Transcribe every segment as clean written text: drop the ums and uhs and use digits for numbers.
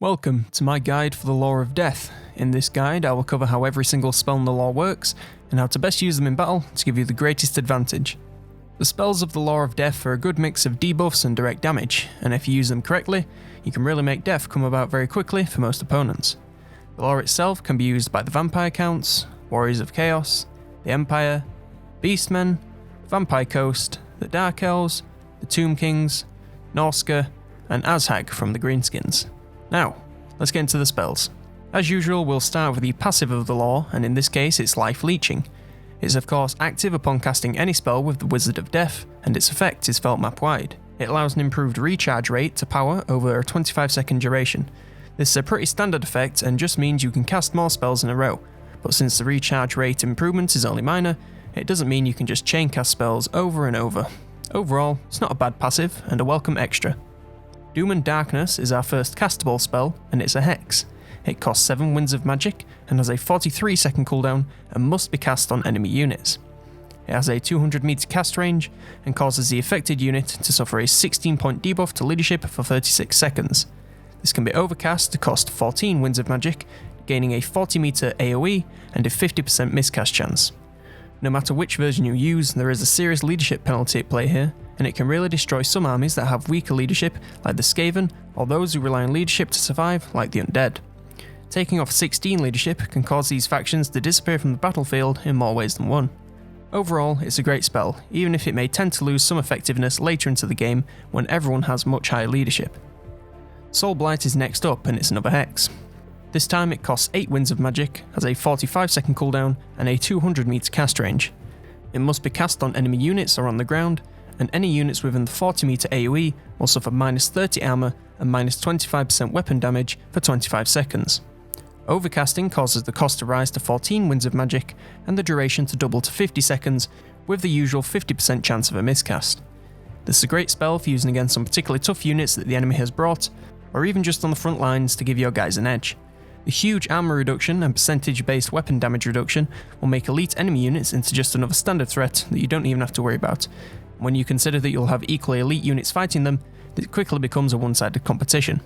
Welcome to my guide for the Lore of Death. In this guide I will cover how every single spell in the lore works, and how to best use them in battle to give you the greatest advantage. The spells of the Lore of Death are a good mix of debuffs and direct damage, and if you use them correctly, you can really make death come about very quickly for most opponents. The lore itself can be used by the Vampire Counts, Warriors of Chaos, the Empire, Beastmen, Vampire Coast, the Dark Elves, the Tomb Kings, Norska, and Azhag from the Greenskins. Now, let's get into the spells. As usual, we'll start with the passive of the lore, and in this case it's Life Leeching. It's of course active upon casting any spell with the Wizard of Death, and its effect is felt map-wide. It allows an improved recharge rate to power over a 25-second duration. This is a pretty standard effect and just means you can cast more spells in a row, but since the recharge rate improvement is only minor, it doesn't mean you can just chain cast spells over and over. Overall, it's not a bad passive and a welcome extra. Doom and Darkness is our first castable spell, and it's a hex. It costs 7 winds of magic and has a 43-second cooldown and must be cast on enemy units. It has a 200 meter cast range and causes the affected unit to suffer a 16-point debuff to leadership for 36 seconds. This can be overcast to cost 14 winds of magic, gaining a 40 meter AoE and a 50% miscast chance. No matter which version you use, there is a serious leadership penalty at play here, and it can really destroy some armies that have weaker leadership, like the Skaven, or those who rely on leadership to survive, like the Undead. Taking off 16 leadership can cause these factions to disappear from the battlefield in more ways than one. Overall, it's a great spell, even if it may tend to lose some effectiveness later into the game when everyone has much higher leadership. Soul Blight is next up, and it's another hex. This time it costs 8 winds of magic, has a 45-second cooldown, and a 200 meter cast range. It must be cast on enemy units or on the ground, and any units within the 40 meter AoE will suffer minus 30 armor and minus 25% weapon damage for 25 seconds. Overcasting causes the cost to rise to 14 winds of magic, and the duration to double to 50 seconds, with the usual 50% chance of a miscast. This is a great spell for using against some particularly tough units that the enemy has brought, or even just on the front lines to give your guys an edge. The huge armor reduction and percentage-based weapon damage reduction will make elite enemy units into just another standard threat that you don't even have to worry about. When you consider that you'll have equally elite units fighting them, it quickly becomes a one-sided competition.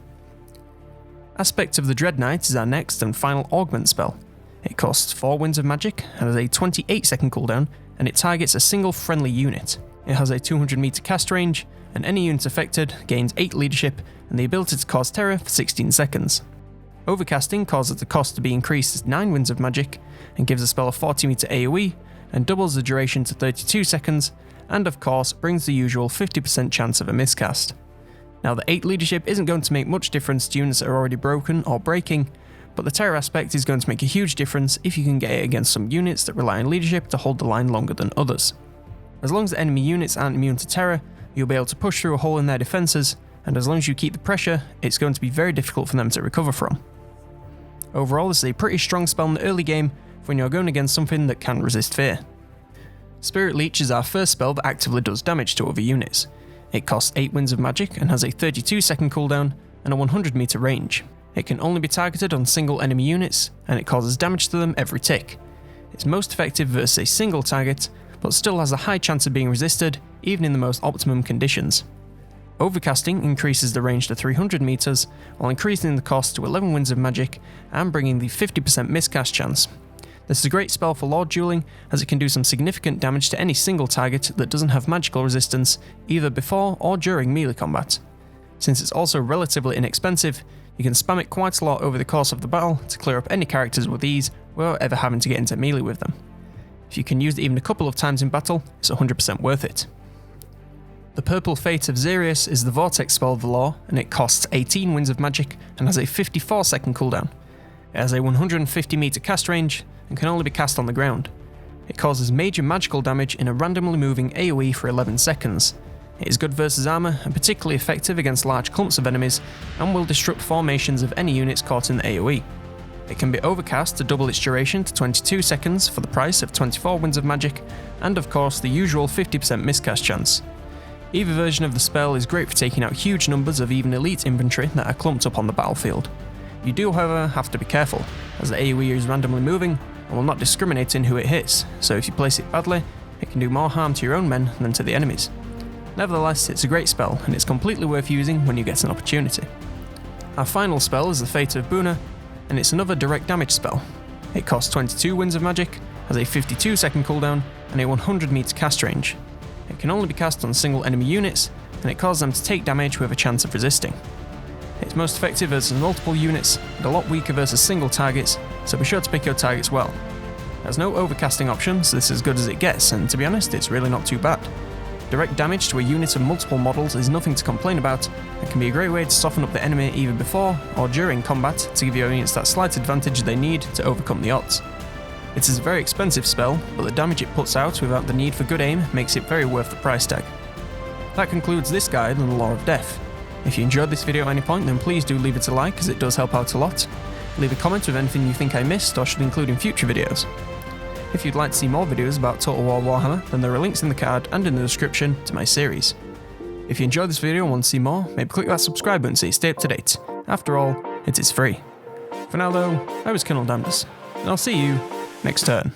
Aspect of the Dread Knight is our next and final augment spell. It costs 4 winds of magic and has a 28-second cooldown, and it targets a single friendly unit. It has a 200 meter cast range, and any unit affected gains 8 leadership and the ability to cause terror for 16 seconds. Overcasting causes the cost to be increased to 9 winds of magic, and gives the spell a 40 meter AoE, and doubles the duration to 32 seconds, and of course brings the usual 50% chance of a miscast. Now the 8 leadership isn't going to make much difference to units that are already broken or breaking, but the terror aspect is going to make a huge difference if you can get it against some units that rely on leadership to hold the line longer than others. As long as the enemy units aren't immune to terror, you'll be able to push through a hole in their defences, and as long as you keep the pressure, it's going to be very difficult for them to recover from. Overall, this is a pretty strong spell in the early game when you're going against something that can resist fear. Spirit Leech is our first spell that actively does damage to other units. It costs 8 winds of magic and has a 32-second cooldown and a 100 meter range. It can only be targeted on single enemy units, and it causes damage to them every tick. It's most effective versus a single target, but still has a high chance of being resisted, even in the most optimum conditions. Overcasting increases the range to 300 meters, while increasing the cost to 11 winds of magic and bringing the 50% miscast chance. This is a great spell for Lord Dueling, as it can do some significant damage to any single target that doesn't have magical resistance either before or during melee combat. Since it's also relatively inexpensive, you can spam it quite a lot over the course of the battle to clear up any characters with ease without ever having to get into melee with them. If you can use it even a couple of times in battle, it's 100% worth it. The Purple Fate of Erius is the Vortex spell of the lore, and it costs 18 winds of magic and has a 54-second cooldown. It has a 150 meter cast range and can only be cast on the ground. It causes major magical damage in a randomly moving AoE for 11 seconds. It is good versus armor and particularly effective against large clumps of enemies, and will disrupt formations of any units caught in the AoE. It can be overcast to double its duration to 22 seconds for the price of 24 winds of magic, and of course the usual 50% miscast chance. Either version of the spell is great for taking out huge numbers of even elite infantry that are clumped up on the battlefield. You do however have to be careful, as the AoE is randomly moving and will not discriminate in who it hits, so if you place it badly, it can do more harm to your own men than to the enemies. Nevertheless, it's a great spell, and it's completely worth using when you get an opportunity. Our final spell is the Fate of Buna, and it's another direct damage spell. It costs 22 Winds of Magic, has a 52-second cooldown, and a 100 meter cast range. It can only be cast on single enemy units, and it causes them to take damage with a chance of resisting. It's most effective versus multiple units, and a lot weaker versus single targets, so be sure to pick your targets well. It has no overcasting option, so this is as good as it gets, and to be honest, it's really not too bad. Direct damage to a unit of multiple models is nothing to complain about, and can be a great way to soften up the enemy either before or during combat to give your units that slight advantage they need to overcome the odds. It is a very expensive spell, but the damage it puts out without the need for good aim makes it very worth the price tag. That concludes this guide on the Lore of Death. If you enjoyed this video at any point, then please do leave it a like, as it does help out a lot. Leave a comment with anything you think I missed or should include in future videos. If you'd like to see more videos about Total War Warhammer, then there are links in the card and in the description to my series. If you enjoyed this video and want to see more, maybe click that subscribe button so you stay up to date. After all, it is free. For now though, I was COLONELDAMNEDERS, and I'll see you next turn.